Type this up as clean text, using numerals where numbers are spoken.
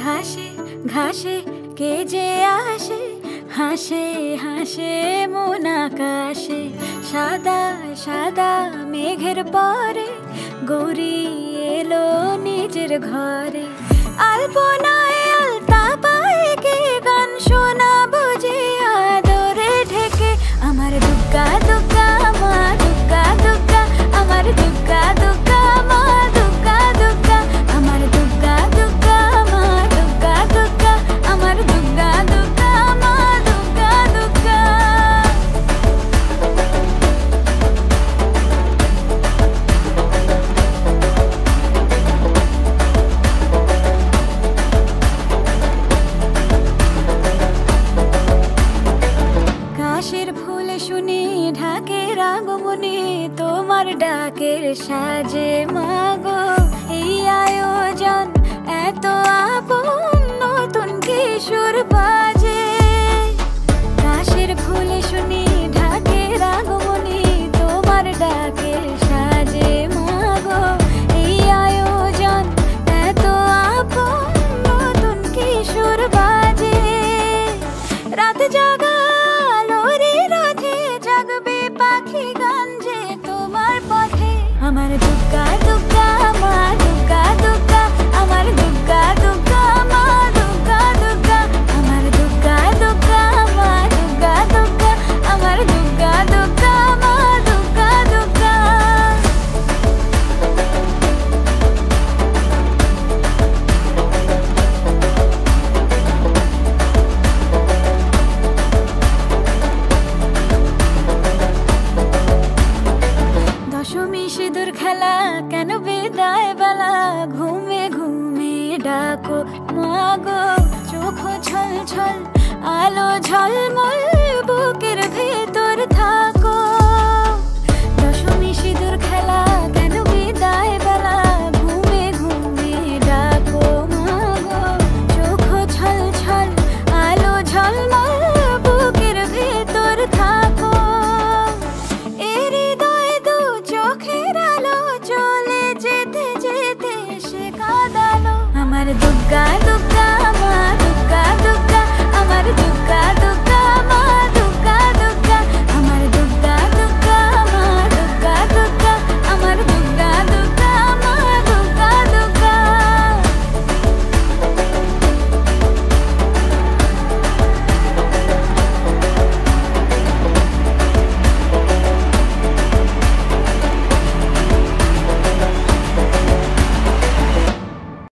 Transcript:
ঘাসে ঘাসে কে যে আসে, হাসে হাসে মন আকাশে। সাদা সাদা মেঘের পরে গৌরী এলো নিজের ঘরে। আলপনায় আলতা পায়ে কে গান শোনাবো যে আদরে ঢেকে। আমার দুগ্গা দুগ্গা মা দুগ্গা দুগ্গা, আমার দুগ্গা দুগ্গা মা দুগ্গা দুগ্গা, আমার দুগ্গা দুগ্গা মা দুগ্গা দুগ্গা, আমার দুগ্গা দুগ্গা মা দুগ্গা দুগ্গা। কাশের ফুল শুনি ঢাকের আগমনে, তোমার ডাকের সাজে মাগো এই আয়োজন এত আপন, নতুন কিশোর বাজে। কাশের ফুল শুনি ঢাকের আগমনে, তোমার ডাকের সাজে মাগো এই আয়োজন এত আপন, নতুন কিশোর বাজে। রাত জাগা আমার দুগ্গা দুগ্গা মা দুগ্গা দুগ্গা, আমার দুগ্গা দুগ্গা মা দুগ্গা দুগ্গা, আমার দুগ্গা দুগ্গা মা দুগ্গা দুগ্গা, আমার দুগ্গা দুগ্গা মা দুগ্গা দুগ্গা। দশমী সিঁদুর খেলা কেন বিদায় বেলা, ঘুমে ঘুমে ডাকো মাগো। চোখ ছল ছল আলো ঝলমল বুকের ভেতর থাকো। দশমী সিঁদুর খেলা কেন বিদায় বেলা, ঘুমে ঘুমে ডাকো মাগো। চোখ ছল ছল আলো ঝলমল বুকের ভেতর থাকো। আমার দুগ্গা দুগ্গা মা দুগ্গা দুগ্গা, আমার দুগ্গা।